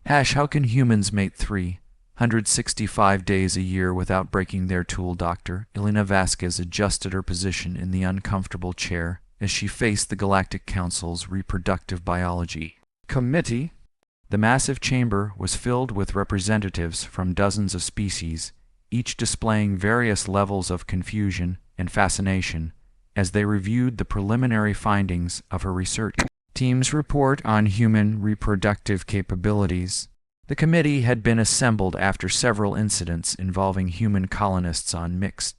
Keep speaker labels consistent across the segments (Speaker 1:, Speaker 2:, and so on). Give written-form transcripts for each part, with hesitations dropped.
Speaker 1: How can humans mate 365 days a year without breaking their tool, Dr. Elena Vasquez adjusted her position in the uncomfortable chair as she faced the Galactic Council's Reproductive Biology Committee. The massive chamber was filled with representatives from dozens of species, each displaying various levels of confusion and fascination as they reviewed the preliminary findings of her research team's report on human reproductive capabilities. The committee had been assembled after several incidents involving human colonists on mixed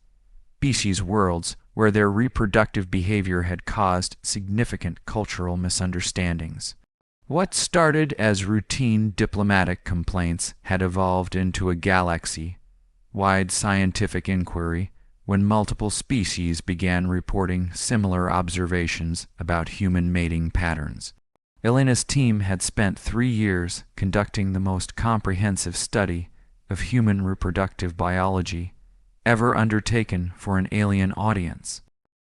Speaker 1: species worlds where their reproductive behavior had caused significant cultural misunderstandings. What started as routine diplomatic complaints had evolved into a galaxy-wide scientific inquiry when multiple species began reporting similar observations about human mating patterns. Elena's team had spent 3 years conducting the most comprehensive study of human reproductive biology ever undertaken for an alien audience.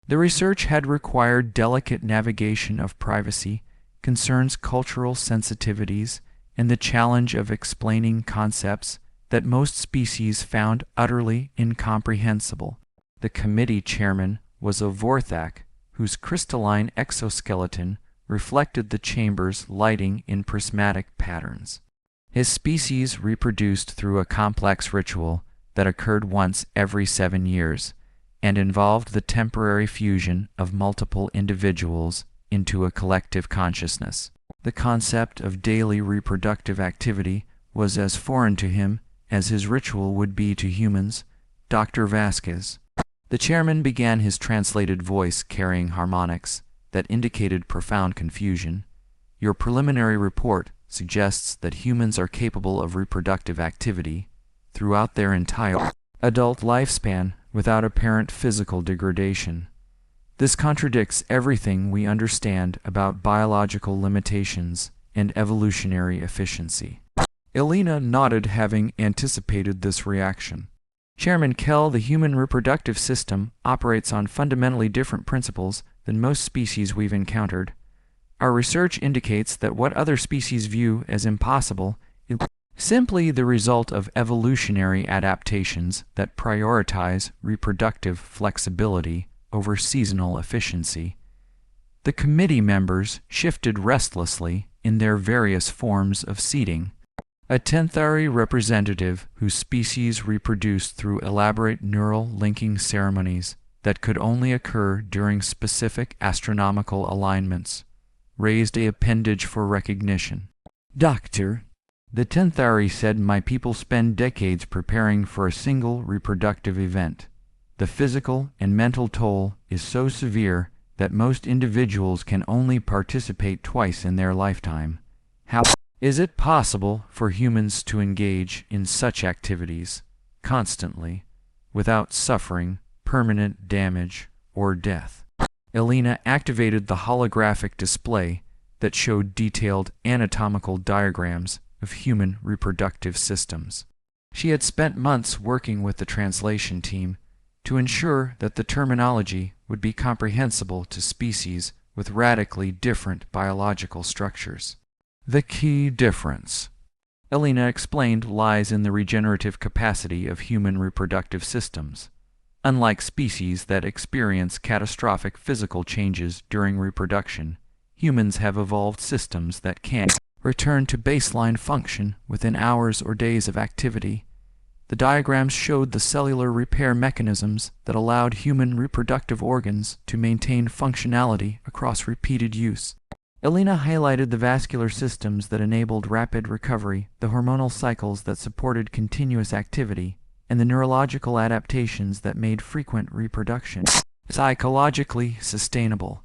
Speaker 1: The research had required delicate navigation of privacy, concerns cultural sensitivities, and the challenge of explaining concepts that most species found utterly incomprehensible. The committee chairman was a Vorthak, whose crystalline exoskeleton reflected the chamber's lighting in prismatic patterns. His species reproduced through a complex ritual that occurred once every 7 years and involved the temporary fusion of multiple individuals into a collective consciousness. The concept of daily reproductive activity was as foreign to him as his ritual would be to humans. Dr. Vasquez. The chairman began, his translated voice carrying harmonics that indicated profound confusion. Your preliminary report suggests that humans are capable of reproductive activity throughout their entire adult lifespan without apparent physical degradation. This contradicts everything we understand about biological limitations and evolutionary efficiency. Elena nodded, having anticipated this reaction. Chairman Kell, the human reproductive system operates on fundamentally different principles than most species we've encountered. Our research indicates that what other species view as impossible is simply the result of evolutionary adaptations that prioritize reproductive flexibility over seasonal efficiency. The committee members shifted restlessly in their various forms of seating. A Tenthari representative whose species reproduced through elaborate neural linking ceremonies that could only occur during specific astronomical alignments raised an appendage for recognition. Doctor, the Tenthari said, my people spend decades preparing for a single reproductive event. The physical and mental toll is so severe that most individuals can only participate twice in their lifetime. How is it possible for humans to engage in such activities constantly without suffering permanent damage or death? Elena activated the holographic display that showed detailed anatomical diagrams of human reproductive systems. She had spent months working with the translation team to ensure that the terminology would be comprehensible to species with radically different biological structures. The key difference, Elena explained, lies in the regenerative capacity of human reproductive systems. Unlike species that experience catastrophic physical changes during reproduction, humans have evolved systems that can return to baseline function within hours or days of activity. The diagrams showed the cellular repair mechanisms that allowed human reproductive organs to maintain functionality across repeated use. Elena highlighted the vascular systems that enabled rapid recovery, the hormonal cycles that supported continuous activity, and the neurological adaptations that made frequent reproduction psychologically sustainable.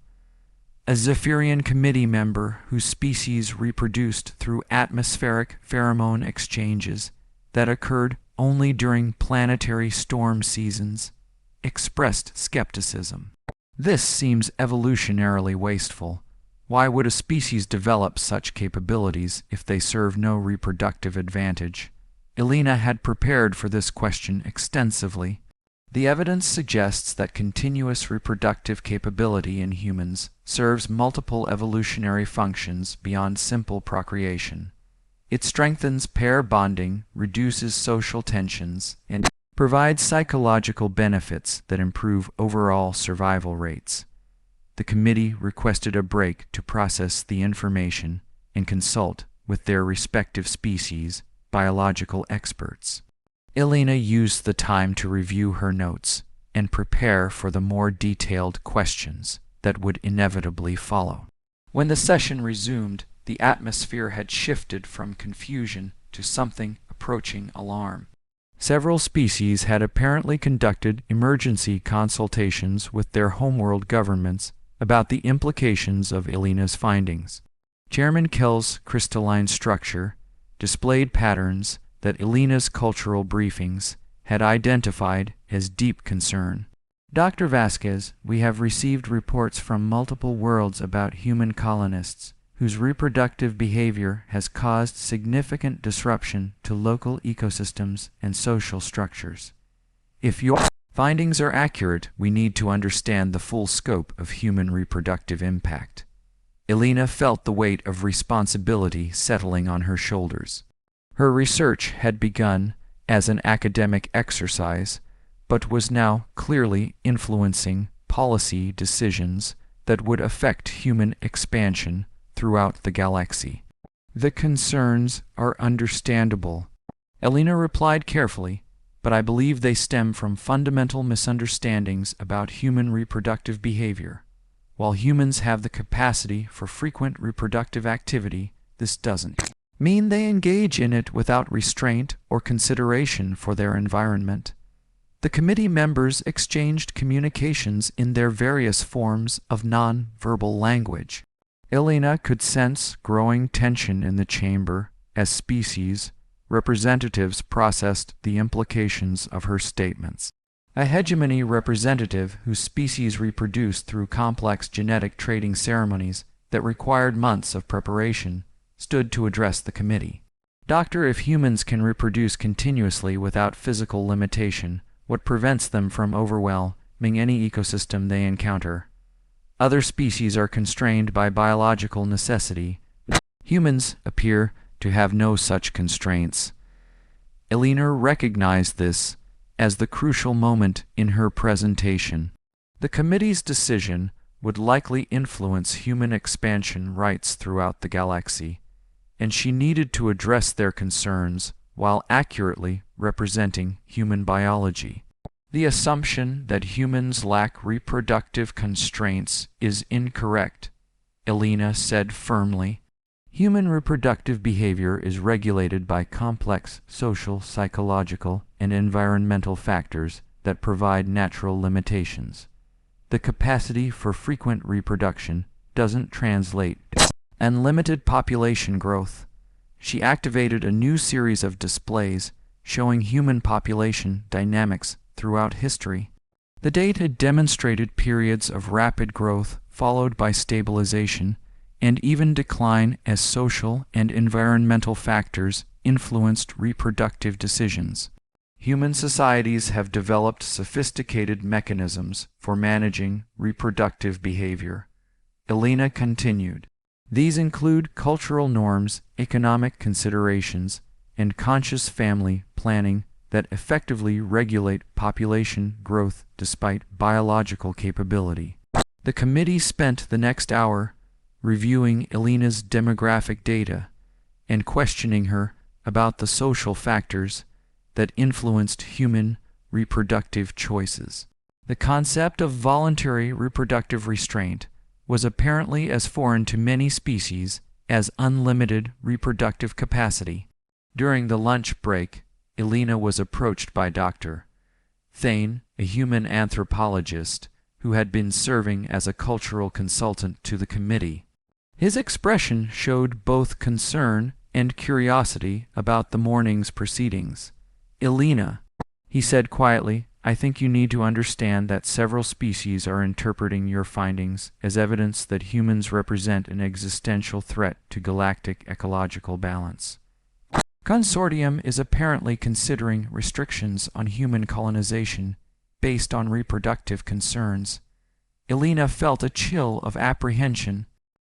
Speaker 1: A Zephyrian committee member whose species reproduced through atmospheric pheromone exchanges that occurred only during planetary storm seasons expressed skepticism. This seems evolutionarily wasteful. Why would a species develop such capabilities if they serve no reproductive advantage? Elena had prepared for this question extensively. The evidence suggests that continuous reproductive capability in humans serves multiple evolutionary functions beyond simple procreation. It strengthens pair bonding, reduces social tensions, and provides psychological benefits that improve overall survival rates. The committee requested a break to process the information and consult with their respective species biological experts. Elena used the time to review her notes and prepare for the more detailed questions that would inevitably follow. When the session resumed, the atmosphere had shifted from confusion to something approaching alarm. Several species had apparently conducted emergency consultations with their homeworld governments about the implications of Elena's findings. Chairman Kell's crystalline structure displayed patterns that Elena's cultural briefings had identified as deep concern. Dr. Vasquez, we have received reports from multiple worlds about human colonists whose reproductive behavior has caused significant disruption to local ecosystems and social structures. If your findings are accurate, we need to understand the full scope of human reproductive impact. Elena felt the weight of responsibility settling on her shoulders. Her research had begun as an academic exercise, but was now clearly influencing policy decisions that would affect human expansion throughout the galaxy. The concerns are understandable, Elena replied carefully, but I believe they stem from fundamental misunderstandings about human reproductive behavior. While humans have the capacity for frequent reproductive activity, this doesn't mean they engage in it without restraint or consideration for their environment. The committee members exchanged communications in their various forms of non-verbal language. Elena could sense growing tension in the chamber as species representatives processed the implications of her statements. A hegemony representative whose species reproduced through complex genetic trading ceremonies that required months of preparation stood to address the committee. Doctor, if humans can reproduce continuously without physical limitation, what prevents them from overwhelming any ecosystem they encounter? Other species are constrained by biological necessity. Humans appear to have no such constraints. Elena recognized this as the crucial moment in her presentation. The committee's decision would likely influence human expansion rights throughout the galaxy, and she needed to address their concerns while accurately representing human biology. The assumption that humans lack reproductive constraints is incorrect, Elena said firmly. Human reproductive behavior is regulated by complex social, psychological, and environmental factors that provide natural limitations. The capacity for frequent reproduction doesn't translate to unlimited population growth. She activated a new series of displays showing human population dynamics throughout history. The data demonstrated periods of rapid growth followed by stabilization and even decline as social and environmental factors influenced reproductive decisions. Human societies have developed sophisticated mechanisms for managing reproductive behavior. Elena continued. These include cultural norms, economic considerations, and conscious family planning that effectively regulate population growth despite biological capability. The committee spent the next hour reviewing Elena's demographic data and questioning her about the social factors that influenced human reproductive choices. The concept of voluntary reproductive restraint was apparently as foreign to many species as unlimited reproductive capacity. During the lunch break, Elena was approached by Dr. Thane, a human anthropologist who had been serving as a cultural consultant to the committee. His expression showed both concern and curiosity about the morning's proceedings. Elena, he said quietly, I think you need to understand that several species are interpreting your findings as evidence that humans represent an existential threat to galactic ecological balance. Consortium is apparently considering restrictions on human colonization based on reproductive concerns. Elena felt a chill of apprehension.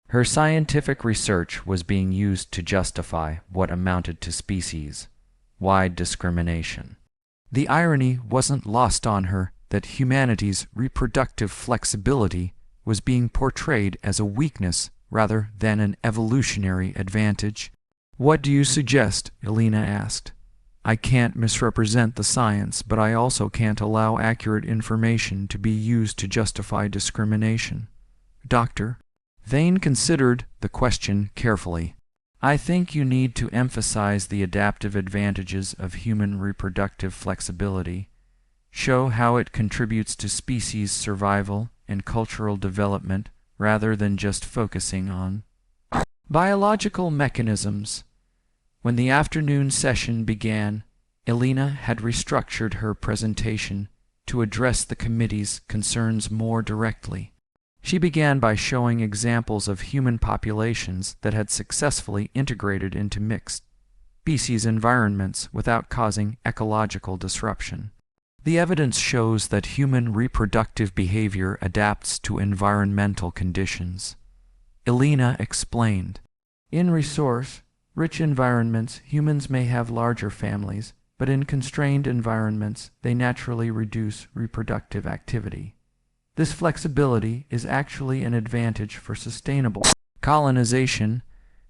Speaker 1: Her scientific research was being used to justify what amounted to species-wide discrimination. The irony wasn't lost on her that humanity's reproductive flexibility was being portrayed as a weakness rather than an evolutionary advantage. "What do you suggest?" Elena asked. "I can't misrepresent the science, but I also can't allow accurate information to be used to justify discrimination." "Doctor?" Thane considered the question carefully. "I think you need to emphasize the adaptive advantages of human reproductive flexibility, show how it contributes to species survival and cultural development rather than just focusing on biological mechanisms." When the afternoon session began, Elena had restructured her presentation to address the committee's concerns more directly. She began by showing examples of human populations that had successfully integrated into mixed species environments without causing ecological disruption. The evidence shows that human reproductive behavior adapts to environmental conditions. Elena explained. In resource-rich environments, humans may have larger families, but in constrained environments, they naturally reduce reproductive activity. This flexibility is actually an advantage for sustainable colonization.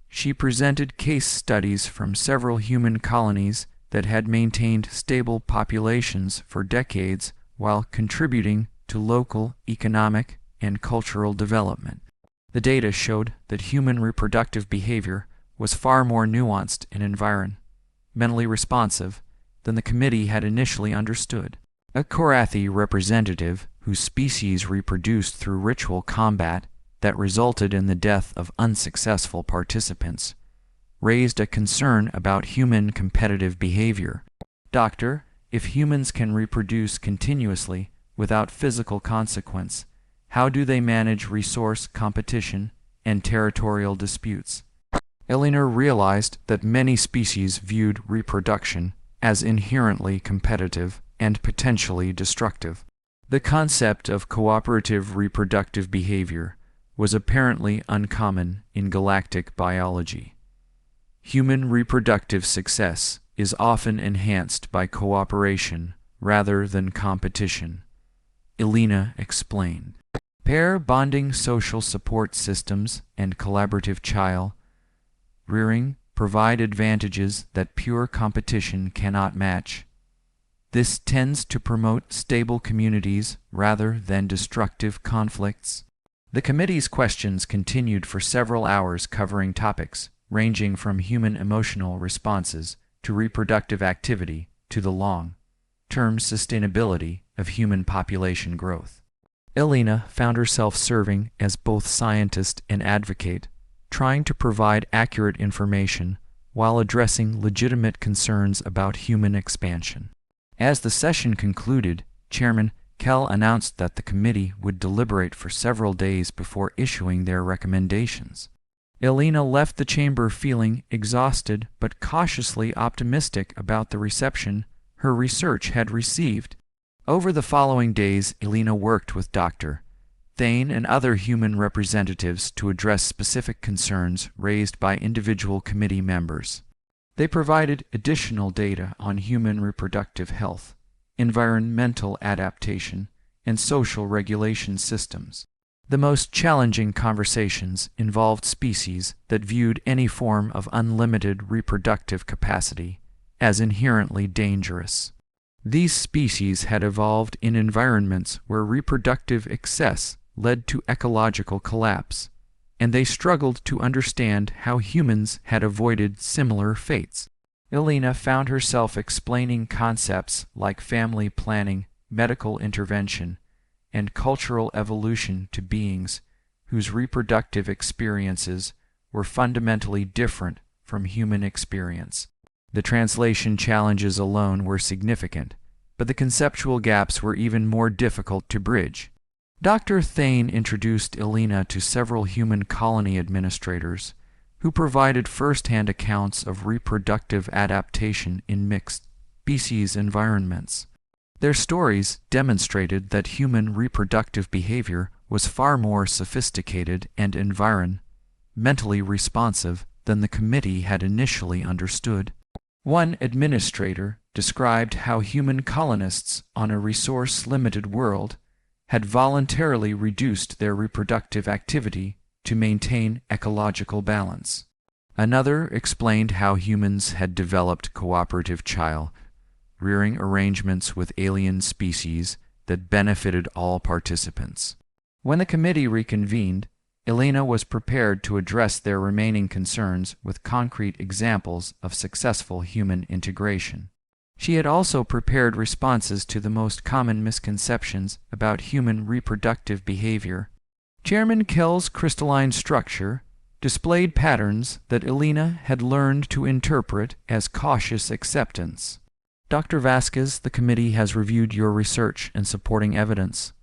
Speaker 1: She presented case studies from several human colonies that had maintained stable populations for decades while contributing to local economic and cultural development. The data showed that human reproductive behavior was far more nuanced and environmentally responsive than the committee had initially understood. A Korathi representative whose species reproduced through ritual combat that resulted in the death of unsuccessful participants raised a concern about human competitive behavior. "Doctor, if humans can reproduce continuously without physical consequence, how do they manage resource competition and territorial disputes?" Elena realized that many species viewed reproduction as inherently competitive and potentially destructive. The concept of cooperative reproductive behavior was apparently uncommon in galactic biology. Human reproductive success is often enhanced by cooperation rather than competition, Elena explained. Pair bonding social support systems and collaborative child rearing provide advantages that pure competition cannot match. This tends to promote stable communities rather than destructive conflicts. The committee's questions continued for several hours, covering topics ranging from human emotional responses to reproductive activity to the long-term sustainability of human population growth. Elena found herself serving as both scientist and advocate, trying to provide accurate information while addressing legitimate concerns about human expansion. As the session concluded, Chairman Kell announced that the committee would deliberate for several days before issuing their recommendations. Elena left the chamber feeling exhausted but cautiously optimistic about the reception her research had received. Over the following days, Elena worked with Dr. Thane and other human representatives to address specific concerns raised by individual committee members. They provided additional data on human reproductive health, environmental adaptation, and social regulation systems. The most challenging conversations involved species that viewed any form of unlimited reproductive capacity as inherently dangerous. These species had evolved in environments where reproductive excess led to ecological collapse, and they struggled to understand how humans had avoided similar fates. Elena found herself explaining concepts like family planning, medical intervention, and cultural evolution to beings whose reproductive experiences were fundamentally different from human experience. The translation challenges alone were significant, but the conceptual gaps were even more difficult to bridge. Dr. Thane introduced Elena to several human colony administrators who provided first-hand accounts of reproductive adaptation in mixed species environments. Their stories demonstrated that human reproductive behavior was far more sophisticated and environmentally mentally responsive than the committee had initially understood. One administrator described how human colonists on a resource-limited world had voluntarily reduced their reproductive activity to maintain ecological balance. Another explained how humans had developed cooperative child-rearing arrangements with alien species that benefited all participants. When the committee reconvened, Elena was prepared to address their remaining concerns with concrete examples of successful human integration. She had also prepared responses to the most common misconceptions about human reproductive behavior. Chairman Kell's crystalline structure displayed patterns that Elena had learned to interpret as cautious acceptance. Dr. Vasquez, the committee has reviewed your research and supporting evidence.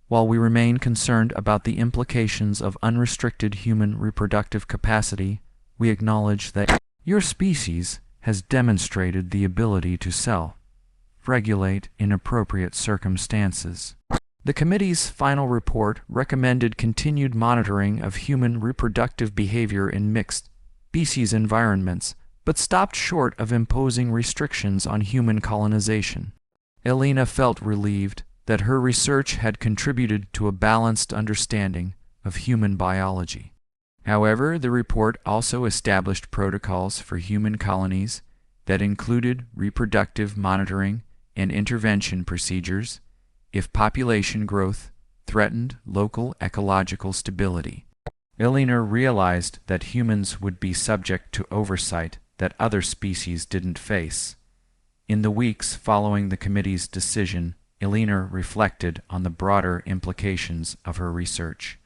Speaker 1: While we remain concerned about the implications of unrestricted human reproductive capacity, we acknowledge that your species has demonstrated the ability to self-regulate in appropriate circumstances. The committee's final report recommended continued monitoring of human reproductive behavior in mixed species environments, but stopped short of imposing restrictions on human colonization. Elena felt relieved that her research had contributed to a balanced understanding of human biology. However, the report also established protocols for human colonies that included reproductive monitoring and intervention procedures if population growth threatened local ecological stability. Elena realized that humans would be subject to oversight that other species didn't face. In the weeks following the committee's decision, Elena reflected on the broader implications of her research.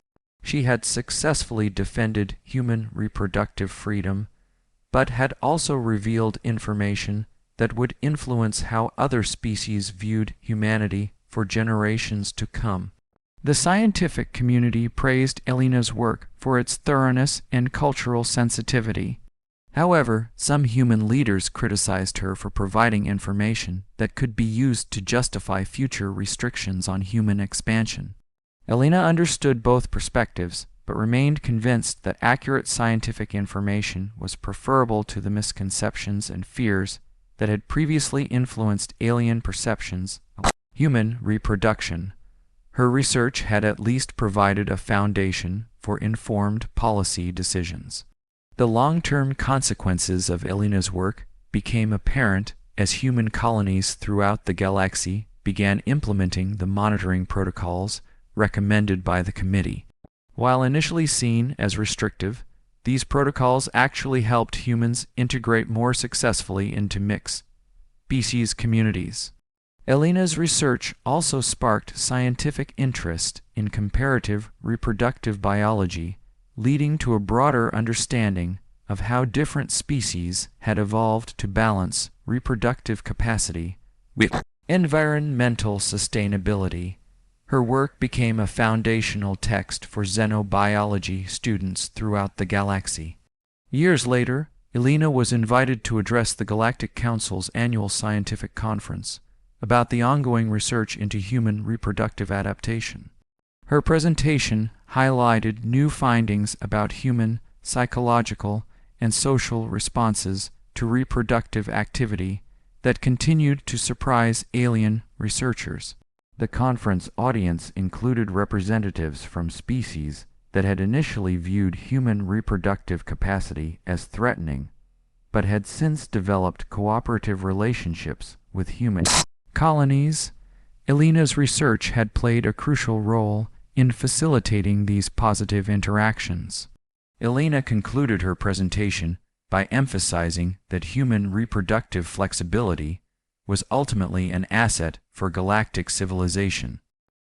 Speaker 1: She had successfully defended human reproductive freedom, but had also revealed information that would influence how other species viewed humanity for generations to come. The scientific community praised Elena's work for its thoroughness and cultural sensitivity. However, some human leaders criticized her for providing information that could be used to justify future restrictions on human expansion. Elena understood both perspectives, but remained convinced that accurate scientific information was preferable to the misconceptions and fears that had previously influenced alien perceptions of human reproduction. Her research had at least provided a foundation for informed policy decisions. The long-term consequences of Elena's work became apparent as human colonies throughout the galaxy began implementing the monitoring protocols recommended by the committee. While initially seen as restrictive, these protocols actually helped humans integrate more successfully into mixed species communities. Elena's research also sparked scientific interest in comparative reproductive biology, leading to a broader understanding of how different species had evolved to balance reproductive capacity with environmental sustainability. Her work became a foundational text for xenobiology students throughout the galaxy. Years later, Elena was invited to address the Galactic Council's annual scientific conference about the ongoing research into human reproductive adaptation. Her presentation highlighted new findings about human psychological and social responses to reproductive activity that continued to surprise alien researchers. The conference audience included representatives from species that had initially viewed human reproductive capacity as threatening, but had since developed cooperative relationships with human colonies. Elena's research had played a crucial role in facilitating these positive interactions. Elena concluded her presentation by emphasizing that human reproductive flexibility was ultimately an asset for galactic civilization.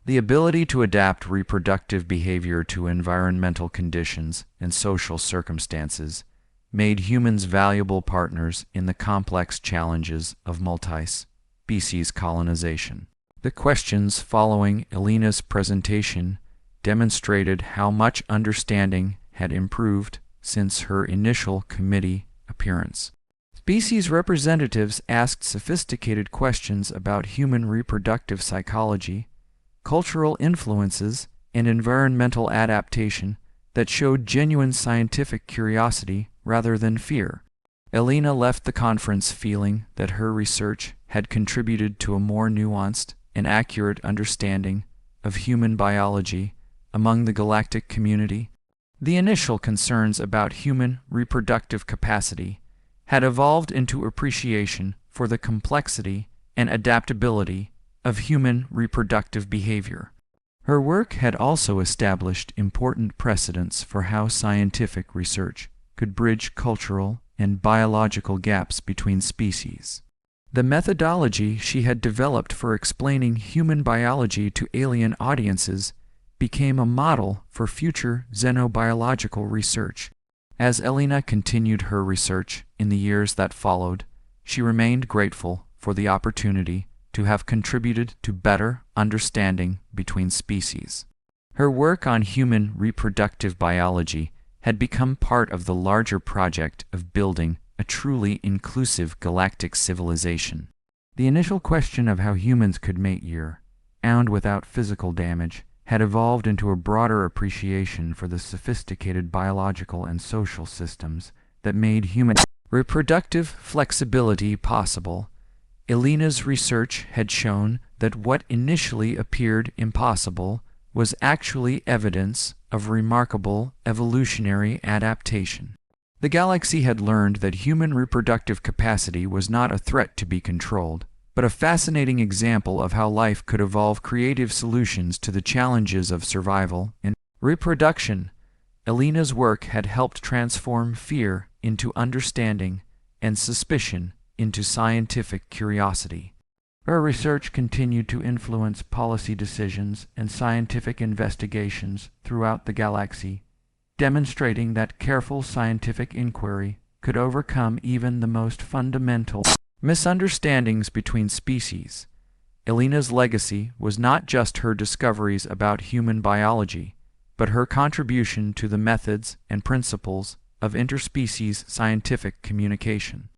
Speaker 1: The ability to adapt reproductive behavior to environmental conditions and social circumstances made humans valuable partners in the complex challenges of multi-species colonization. The questions following Elena's presentation demonstrated how much understanding had improved since her initial committee appearance. Species representatives asked sophisticated questions about human reproductive psychology, cultural influences, and environmental adaptation that showed genuine scientific curiosity rather than fear. Elena left the conference feeling that her research had contributed to a more nuanced and accurate understanding of human biology among the galactic community. The initial concerns about human reproductive capacity had evolved into appreciation for the complexity and adaptability of human reproductive behavior. Her work had also established important precedents for how scientific research could bridge cultural and biological gaps between species. The methodology she had developed for explaining human biology to alien audiences became a model for future xenobiological research. As Elena continued her research in the years that followed, she remained grateful for the opportunity to have contributed to better understanding between species. Her work on human reproductive biology had become part of the larger project of building a truly inclusive galactic civilization. The initial question of how humans could mate year-round without physical damage had evolved into a broader appreciation for the sophisticated biological and social systems that made human reproductive flexibility possible. Elena's research had shown that what initially appeared impossible was actually evidence of remarkable evolutionary adaptation. The galaxy had learned that human reproductive capacity was not a threat to be controlled, but a fascinating example of how life could evolve creative solutions to the challenges of survival and reproduction. Elena's work had helped transform fear into understanding and suspicion into scientific curiosity. Her research continued to influence policy decisions and scientific investigations throughout the galaxy, demonstrating that careful scientific inquiry could overcome even the most fundamental misunderstandings between species. Elena's legacy was not just her discoveries about human biology, but her contribution to the methods and principles of interspecies scientific communication.